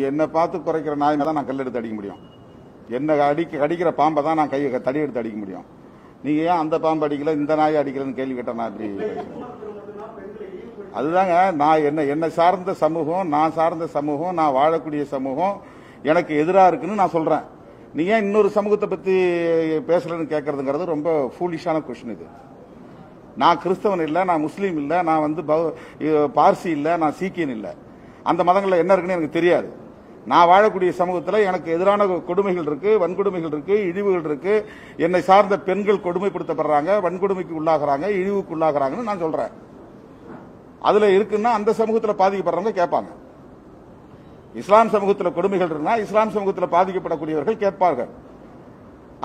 என்னை பார்த்து குறைக்கிற நாய் தான் நான் கல் எடுத்து அடிக்க முடியும். என்ன கடிக்கிற பாம்பை தான் நான் தடி எடுத்து அடிக்க முடியும். நீங்க ஏன் அந்த பாம்பு அடிக்கல இந்த நாயை அடிக்கலன்னு கேள்வி கேட்டா நான் இப்படி அதுதாங்க. நான் என்னை சார்ந்த சமூகம், நான் சார்ந்த சமூகம், நான் வாழக்கூடிய சமூகம் எனக்கு எதிராக இருக்குன்னு நான் சொல்றேன். நீ ஏன் இன்னொரு சமூகத்தை பத்தி பேசலன்னு கேட்கறதுங்கிறது ரொம்ப ஃபூலிஷான கொஸ்டின். இது நான் கிறிஸ்தவன் இல்லை, நான் முஸ்லீம் இல்லை, நான் வந்து பார்சி இல்லை, நான் சீக்கியன் இல்லை. அந்த மதங்களில் என்ன இருக்குன்னு எனக்கு தெரியாது. நான் வாழக்கூடிய சமூகத்தில் எனக்கு எதிரான கொடுமைகள் இருக்கு, வன்கொடுமைகள் இருக்கு, இழிவுகள் இருக்கு. என்னை சார்ந்த பெண்கள் கொடுமைப்படுத்தப்படுறாங்க, வன்கொடுமைக்கு உள்ளாகிறாங்க, இழிவுக்கு உள்ளாகிறாங்கன்னு நான் சொல்றேன். அதுல இருக்குன்னா அந்த சமூகத்தில் பாதிக்கப்படுறவங்க கேட்பாங்க. இஸ்லாம் சமூகத்தில் கொடுமைகள் இருந்தா இஸ்லாம் சமூகத்தில் பாதிக்கப்படக்கூடியவர்கள் கேட்பார்கள்.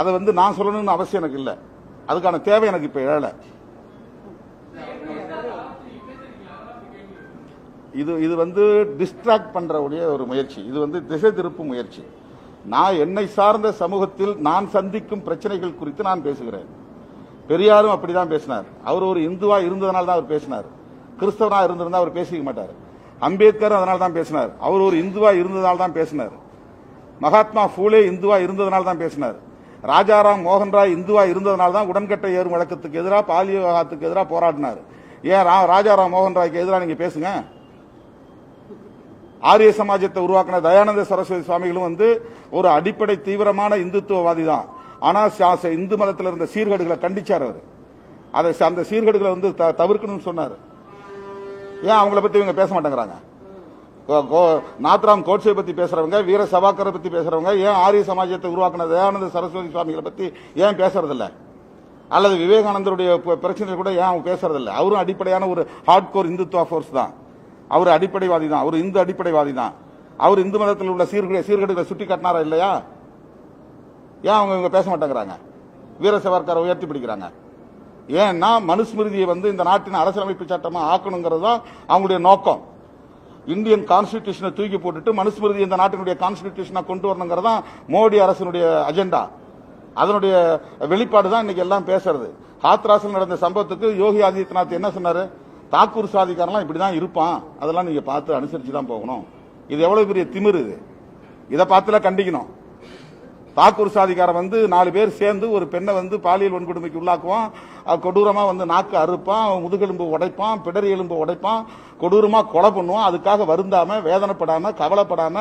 அதை வந்து நான் சொல்லணும்னு அவசியம் எனக்கு இல்லை. அதுக்கான தேவை எனக்கு இப்ப எழல. இது வந்து டிஸ்ட்ராக்ட் பண்றவுடைய ஒரு முயற்சி. இது வந்து திசை திருப்பு முயற்சி. நான் என்னை சார்ந்த சமூகத்தில் நான் சந்திக்கும் பிரச்சனைகள் குறித்து நான் பேசுகிறேன். பெரியாரும் அப்படிதான் பேசினார். அவர் ஒரு இந்துவா இருந்ததனால தான் அவர் பேசினார். கிறிஸ்தவனா இருந்திருந்தா அவர் பேசிக்க மாட்டார். அம்பேத்கர் அதனால தான் பேசினார். அவர் ஒரு இந்துவா இருந்ததால் தான் பேசினார். மகாத்மா பூலே இந்துவா இருந்ததனால தான் பேசினார். ராஜாராம் மோகன் ராய் இந்துவா இருந்ததனால தான் உடன்கட்டை ஏறும் வழக்கத்துக்கு எதிராக, பாலிய விவாகத்துக்கு எதிராக போராடினார். ஏன் ராஜாராம் மோகன் ராய்க்கு எதிராக நீங்க பேசுங்க. ஆரிய சமாஜத்தை உருவாக்கின தயானந்த சரஸ்வதி சுவாமிகளும் வந்து ஒரு அடிப்படை தீவிரமான இந்துத்துவவாதி தான். ஆனா இந்து மதத்தில் இருந்த சீர்கேடுகளை கண்டிச்சார். அவர் அதை அந்த சீர்கேடுகளை வந்து தவிர்க்கணும்னு சொன்னார். ஏன் அவங்கள பத்தி இவங்க பேச மாட்டேங்கிறாங்க? நாத்ராம் கோட்சே பத்தி பேசுறவங்க, வீர சவாக்கரை பத்தி பேசுறவங்க ஏன் ஆரிய சமாஜத்தை உருவாக்கின தயானந்த சரஸ்வதி சுவாமிகளை பத்தி ஏன் பேசுறதில்ல? அல்லது விவேகானந்தருடைய பிரச்சனை கூட ஏன் அவங்க பேசுறதில்ல? அவரும் அடிப்படையான ஒரு ஹார்ட் கோர் இந்துத்துவ போர்ஸ் தான். அவர் அடிப்படைவாதி தான். அவர் இந்து அடிப்படைவாதி தான். அவர் இந்து மதத்தில் உள்ள சீர்கேடுகளை சுட்டி காட்டினாரா இல்லையா? ஏன் அவங்க பேச மாட்டேங்கிறாங்க? வீர சவார்கரை உயர்த்தி பிடிக்கிறாங்க. ஏன்னா மனுஸ்மிருதியை வந்து இந்த நாட்டின் அரசியலமைப்பு சட்டமா ஆக்கணுங்கிறது தான் அவங்களுடைய நோக்கம். இந்தியன் கான்ஸ்டிடியூஷனை தூக்கி போட்டுட்டு மனுஸ்மிருதி இந்த நாட்டினுடைய கான்ஸ்டிடியூஷனா கொண்டு வரணுங்கிறது தான் மோடி அரசினுடைய அஜெண்டா. அதனுடைய வெளிப்பாடு தான் இன்னைக்கு எல்லாம் பேசுறது. ஹாத்ராஸில் நடந்த சம்பவத்துக்கு யோகி ஆதித்யநாத் என்ன சொன்னாரு? தாக்கூர் சாதிக்காரெல்லாம் இப்படிதான் இருப்பான், அதெல்லாம் நீங்க பார்த்து அனுசரிச்சு தான் போகணும். இது எவ்வளவு பெரிய திமிரு! இது இதை பார்த்துல கண்டிக்கணும். தாக்கூர் சாதிக்காரன் வந்து 4 பேர் சேர்ந்து ஒரு பெண்ணை வந்து பாலியல் வன்கொடுமைக்கு உள்ளாக்குவான். கொடூரமா வந்து நாக்கு அறுப்பான், முதுகெலும்பு உடைப்பான், பிடரி எலும்பு உடைப்பான், கொடூரமா கொலை பண்ணுவான். அதுக்காக வருந்தாம, வேதனைப்படாம, கவலைப்படாம,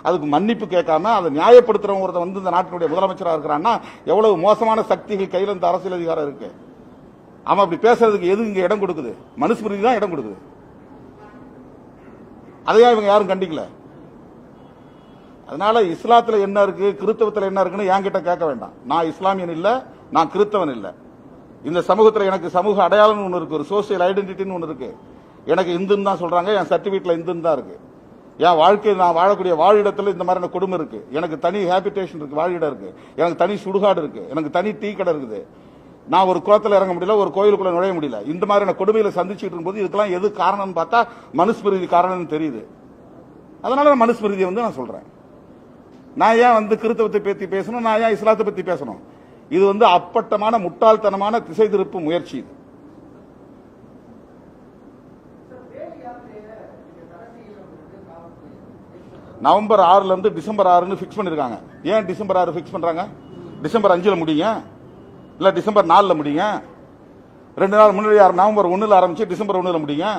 அதுக்கு மன்னிப்பு கேட்காம அதை நியாயப்படுத்துறவங்க வந்து இந்த நாட்டினுடைய முதலமைச்சராக இருக்கிறான்னா எவ்வளவு மோசமான சக்திகள் கையில் இந்த அரசியல் அதிகாரம் இருக்கு. அவன் அப்படி பேசுறதுக்கு எது இங்க இடம் கொடுக்குது? மனுஸ்மிருதி தான் இடம் கொடுக்குது. அதையா இவங்க யாரும் கண்டிக்கல? அதனால இஸ்லாத்துல என்ன இருக்கு, கிறிஸ்தவத்துல என்ன இருக்குன்னு என்கிட்ட கேட்க வேண்டாம். நான் இஸ்லாமியன் இல்ல, நான் கிறிஸ்தவன் இல்ல. இந்த சமூகத்தில் எனக்கு சமூக அடையாளம் ஒன்று இருக்கு, ஒரு சோசியல் ஐடென்டிட்டின்னு ஒன்று இருக்கு. எனக்கு இந்துன்னு தான் சொல்றாங்க, என் சர்டிபிகேட்ல இந்துன்னு தான் இருக்கு. என் வாழ்க்கை, நான் வாழக்கூடிய வாழிடத்துல இந்த மாதிரியான கொடுமை இருக்கு. எனக்கு தனி ஹேபிடேஷன் இருக்கு, வாழிடம் இருக்கு. எனக்கு தனி சுடுகாடு இருக்கு. எனக்கு தனி டீ கடை இருக்குது. நான் ஒரு குளத்துல இறங்க முடியல, ஒரு கோயிலுக்குள்ள நுழைய முடியல. இந்த மாதிரியான கொடுமையில சந்திச்சுட்டு இருக்கும்போது இதுக்கெல்லாம் எது காரணம்னு பார்த்தா மனுஸ்மிருதி காரணம்னு தெரியுது. அதனால மனுஸ்மிருதியை வந்து நான் சொல்றேன். நான் ஏன் வந்து கிறிஸ்தவத்தை பத்தி பேசணும்? நான் ஏன் இஸ்லாத்தை பத்தி பேசணும்? இது வந்து அப்பட்டமான முட்டாள்தனமான திசை திருப்பு முயற்சி. இது நவம்பர் 6ல இருந்து டிசம்பர் 6ன்னு பிக்ஸ் பண்ணிருக்காங்க. ஏன் டிசம்பர் 6 பிக்ஸ் பண்றாங்க? டிசம்பர் 5ல முடியுங்க, இல்ல டிசம்பர் 4ல முடியுங்க. 2 நாள் முன்னாடி நவம்பர் 1ல ஆரம்பிச்சு டிசம்பர் 1ல முடியுங்க.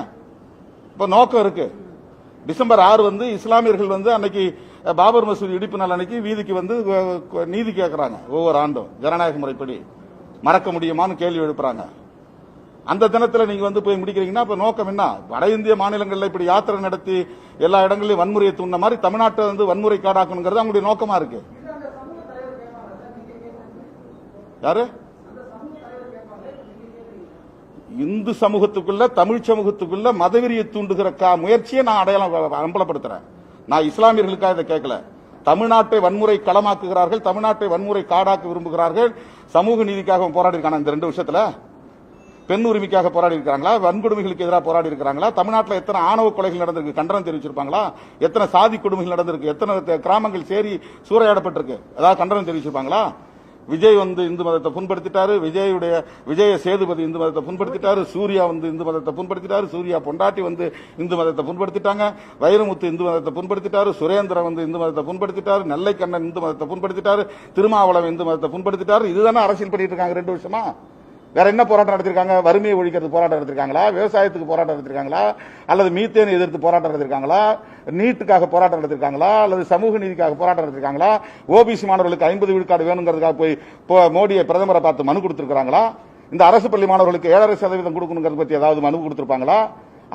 இப்ப நோக்கம் இருக்கு. டிசம்பர் 6 வந்து இஸ்லாமியர்கள் வந்து அன்னைக்கு பாபர் மசூதி இடிப்பு நாள் அன்னைக்கு வீதிக்கு வந்து நீதி கேட்கறாங்க. ஒவ்வொரு ஆண்டும் ஜனநாயக முறைப்படி மறக்க முடியுமான்னு கேள்வி எழுப்புறாங்க. அந்த தினத்துல நீங்க வந்து போய் முடிக்கிறீங்கன்னா இப்ப நோக்கம் என்ன? வட இந்திய மாநிலங்கள்ல இப்படி யாத்திரை நடத்தி எல்லா இடங்களையும் வன்முறையை தூண்ட மாதிரி தமிழ்நாட்டை வந்து வன்முறை காடாக்கணுங்கிறது அவங்களுடைய நோக்கமா இருக்கு. யாரு? இந்து சமூகத்துக்குள்ள, தமிழ் சமூகத்துக்குள்ள மதவெறியை தூண்டுகிற முயற்சியை நான் அடையாளம் அம்பலப்படுத்துறேன். நான் இஸ்லாமியர்களுக்காக இதை கேட்கல. தமிழ்நாட்டை வன்முறை களமாக்குகிறார்கள், தமிழ்நாட்டை வன்முறை காடாக்க விரும்புகிறார்கள். சமூக நீதிக்காக போராடி இருக்காங்க. இந்த 2 விஷயத்துல பெண் உரிமைக்காக போராடி இருக்கிறாங்களா? வன்கொடுமைகளுக்கு எதிராக போராடி இருக்கிறாங்களா? தமிழ்நாட்டில் எத்தனை ஆணவ கொலைகள் நடந்திருக்கு, கண்டனம் தெரிவிச்சிருப்பாங்களா? எத்தனை சாதி கொடுமைகள் நடந்திருக்கு, எத்தனை கிராமங்கள் சேரி சூறையாடப்பட்டிருக்கு, அதாவது கண்டனம் தெரிவிச்சிருப்பாங்களா? விஜய் வந்து இந்து மதத்தை புண்படுத்திட்டாரு, விஜய சேதுபதி இந்து மதத்தை புண்படுத்திட்டாரு, சூர்யா வந்து இந்து மதத்தை புண்படுத்திட்டாரு, சூர்யா பொண்டாட்டி வந்து இந்து மதத்தை புண்படுத்திட்டாங்க, வைரமுத்து இந்து மதத்தை புண்படுத்திட்டாரு, சுரேந்திரன் வந்து இந்து மதத்தை புண்படுத்திட்டாரு, நெல்லைக்கண்ணன் இந்து மதத்தை புண்படுத்திட்டாரு, திருமாவளவன் இந்து மதத்தை புண்படுத்திட்டாரு. இதுதானே அரசியல் பண்ணிட்டு இருக்காங்க 2 வருஷமா. வேற என்ன போராட்டம் நடத்திருக்காங்க? வறுமையை ஒழிக்கிறது போராட்டம் நடத்திருக்காங்களா? விவசாயத்துக்கு போராட்டம் நடத்திருக்காங்களா? அல்லது மீத்தேன் எதிர்த்து போராட்டம் நடத்திருக்காங்களா? நீட்டுக்காக போராட்டம் நடத்திருக்காங்களா? அல்லது சமூக நீதிக்காக போராட்டம் நடத்திருக்காங்களா? ஓபிசி மாணவர்களுக்கு 50 விழுக்காடு வேணுங்கிறதுக்காக போய் மோடியை பிரதமரை பார்த்து மனு கொடுத்திருக்காங்களா? இந்த அரசு பள்ளி மாணவர்களுக்கு 7.5% கொடுக்கணுங்கிறத பத்தி ஏதாவது மனு கொடுத்திருப்பாங்களா?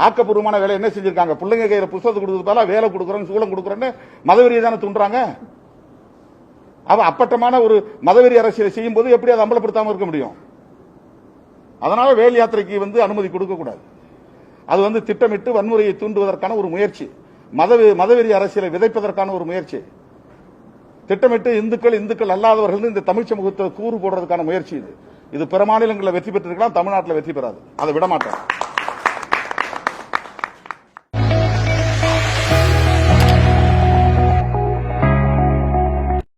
ஆக்கப்பூர்வமான வேலை என்ன செஞ்சிருக்காங்க? பிள்ளைங்க கையில புத்தகத்தை கொடுத்ததால வேலை கொடுக்குறோம், சூழம் கொடுக்குறோன்னு மதவெறியை தானே தூண்டுறாங்க. அப்பட்டமான ஒரு மதவெறி அரசியலை செய்யும் போது எப்படி அதை அம்பலப்படுத்தாம இருக்க முடியும்? அதனால வேல் யாத்திரைக்கு வந்து அனுமதி கொடுக்க கூடாது. அது வந்து திட்டமிட்டு வன்முறையை தூண்டுவதற்கான ஒரு முயற்சி, மதவெறி அரசியலை விதைப்பதற்கான ஒரு முயற்சி, திட்டமிட்டு இந்துக்கள் அல்லாதவர்கள் இந்த தமிழ் சமூகத்தை கூறு போடுறதுக்கான முயற்சி. இது பிற மாநிலங்களில் வெற்றி பெற்றிருக்கலாம், தமிழ்நாட்டில் வெற்றி பெறாது. அதை விட மாட்டோம்.